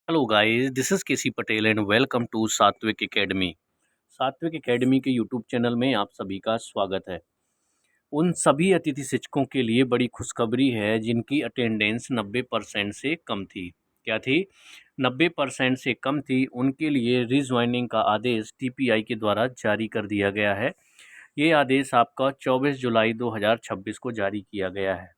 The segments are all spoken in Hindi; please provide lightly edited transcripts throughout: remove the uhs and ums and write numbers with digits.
Hello guys, this is KC Patel and welcome to Satvik academy. Satvik academy के यूट्यूब चैनल में आप सभी का स्वागत है। उन सभी अतिथि शिक्षकों के लिए बड़ी खुशखबरी है जिनकी अटेंडेंस 90% से कम थी। क्या थी? 90% से कम थी। उनके लिए रीज्वाइनिंग का आदेश टीपीआई के द्वारा जारी कर दिया गया है। ये आदेश आपका 24 जुलाई 2026 को जारी किया गया है।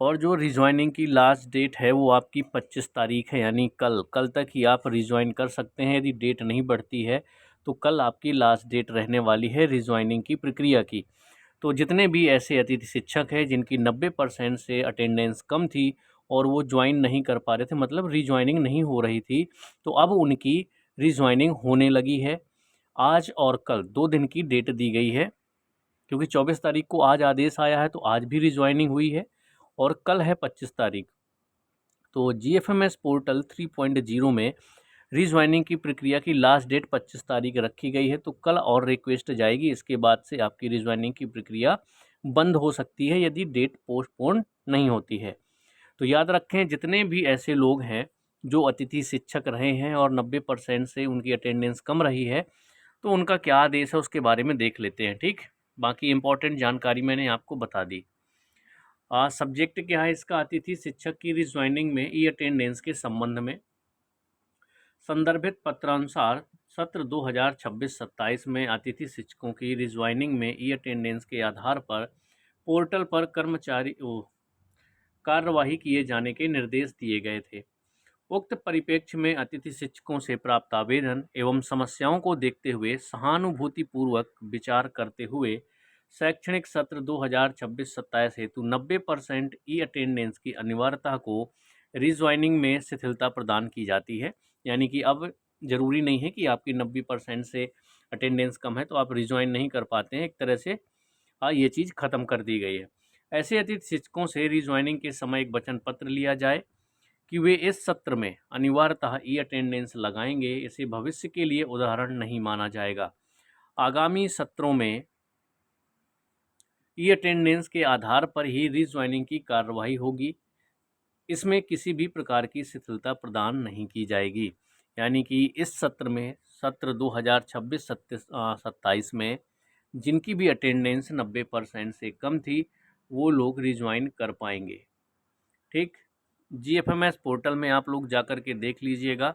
और जो रिज्वाइनिंग की लास्ट डेट है वो आपकी 25 तारीख है, यानी कल तक ही आप रिज्वाइन कर सकते हैं। यदि डेट नहीं बढ़ती है तो कल आपकी लास्ट डेट रहने वाली है रिज्वाइनिंग की प्रक्रिया की। तो जितने भी ऐसे अतिथि शिक्षक हैं जिनकी 90% से अटेंडेंस कम थी और वो ज्वाइन नहीं कर पा रहे थे, मतलब रिज्वाइनिंग नहीं हो रही थी, तो अब उनकी रिज्वाइनिंग होने लगी है। आज और कल 2 दिन की डेट दी गई है, क्योंकि 24 तारीख को आज आदेश आया है तो आज भी रिज्वाइनिंग हुई है और कल है 25 तारीख। तो जीएफएमएस पोर्टल 3.0 में रिज्वाइनिंग की प्रक्रिया की लास्ट डेट 25 तारीख रखी गई है। तो कल और रिक्वेस्ट जाएगी, इसके बाद से आपकी रिज्वाइनिंग की प्रक्रिया बंद हो सकती है यदि डेट पोस्टपोन नहीं होती है। तो याद रखें, जितने भी ऐसे लोग हैं जो अतिथि शिक्षक रहे हैं और 90% से उनकी अटेंडेंस कम रही है, तो उनका क्या आदेश है उसके बारे में देख लेते हैं। ठीक, बाकी इंपॉर्टेंट जानकारी मैंने आपको बता दी। सब्जेक्ट क्या है इसका? अतिथि शिक्षक की रिज्वाइनिंग में ई अटेंडेंस के संबंध में संदर्भित पत्रानुसार सत्र 2026-27 में अतिथि शिक्षकों की रिज्वाइनिंग में ई अटेंडेंस के आधार पर पोर्टल पर कार्यवाही किए जाने के निर्देश दिए गए थे। उक्त परिप्रेक्ष्य में अतिथि शिक्षकों से प्राप्त आवेदन एवं समस्याओं को देखते हुए सहानुभूतिपूर्वक विचार करते हुए शैक्षणिक सत्र 2026-27 हेतु 90% ई अटेंडेंस की अनिवार्यता को रिज्वाइनिंग में शिथिलता प्रदान की जाती है। यानी कि अब ज़रूरी नहीं है कि आपकी 90% से अटेंडेंस कम है तो आप रिज्वाइन नहीं कर पाते हैं। एक तरह से ये चीज़ ख़त्म कर दी गई है। ऐसे अतिथि शिक्षकों से रिज्वाइनिंग के समय एक वचन पत्र लिया जाए कि वे इस सत्र में अनिवार्यतः ई अटेंडेंस लगाएंगे। इसे भविष्य के लिए उदाहरण नहीं माना जाएगा। आगामी सत्रों में ई अटेंडेंस के आधार पर ही रिज्वाइनिंग की कार्यवाही होगी। इसमें किसी भी प्रकार की शिथिलता प्रदान नहीं की जाएगी। यानी कि इस सत्र में, सत्र 2026-27 में जिनकी भी अटेंडेंस 90% से कम थी वो लोग रिज्वाइन कर पाएंगे। ठीक, जीएफएमएस पोर्टल में आप लोग जाकर के देख लीजिएगा,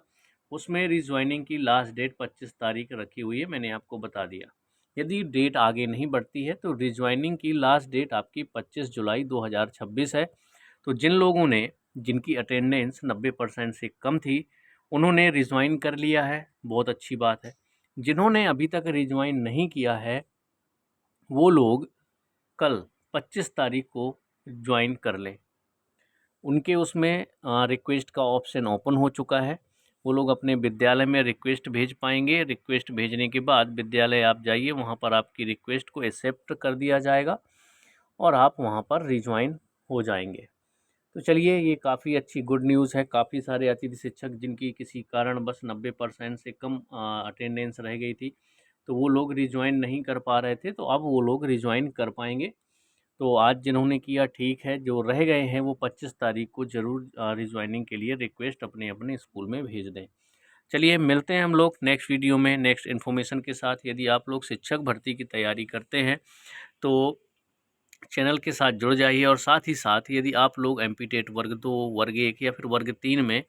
उसमें रिज्वाइनिंग की लास्ट डेट 25 तारीख रखी हुई है, मैंने आपको बता दिया। यदि डेट आगे नहीं बढ़ती है तो रिज्वाइनिंग की लास्ट डेट आपकी 25 जुलाई 2026 है। तो जिन लोगों ने, जिनकी अटेंडेंस 90% से कम थी, उन्होंने रिज्वाइन कर लिया है, बहुत अच्छी बात है। जिन्होंने अभी तक रिज्वाइन नहीं किया है वो लोग कल 25 तारीख को ज्वाइन कर लें। उनके उसमें रिक्वेस्ट का ऑप्शन ओपन हो चुका है। वो लोग अपने विद्यालय में रिक्वेस्ट भेज पाएंगे। रिक्वेस्ट भेजने के बाद विद्यालय आप जाइए, वहाँ पर आपकी रिक्वेस्ट को एक्सेप्ट कर दिया जाएगा और आप वहाँ पर रिज्वाइन हो जाएंगे। तो चलिए, ये काफ़ी अच्छी गुड न्यूज़ है। काफ़ी सारे अतिथि शिक्षक जिनकी किसी कारणवश 90% से कम अटेंडेंस रह गई थी, तो वो लोग रिज्वाइन नहीं कर पा रहे थे, तो अब वो लोग रिज्वाइन कर पाएंगे। तो आज जिन्होंने किया ठीक है, जो रह गए हैं वो 25 तारीख को ज़रूर रिज्वाइनिंग के लिए रिक्वेस्ट अपने अपने स्कूल में भेज दें। चलिए, मिलते हैं हम लोग नेक्स्ट वीडियो में नेक्स्ट इन्फॉर्मेशन के साथ। यदि आप लोग शिक्षक भर्ती की तैयारी करते हैं तो चैनल के साथ जुड़ जाइए, और साथ ही साथ यदि आप लोग एमपीटेट वर्ग 2, वर्ग 1 या फिर वर्ग 3 में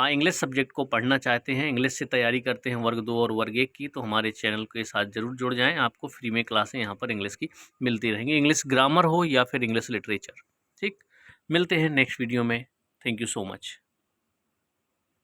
इंग्लिश सब्जेक्ट को पढ़ना चाहते हैं, इंग्लिश से तैयारी करते हैं वर्ग 2 और वर्ग 1 की, तो हमारे चैनल के साथ ज़रूर जुड़ जाएं। आपको फ्री में क्लासें यहाँ पर इंग्लिश की मिलती रहेंगी, इंग्लिश ग्रामर हो या फिर इंग्लिश लिटरेचर। ठीक, मिलते हैं नेक्स्ट वीडियो में। Thank you so much.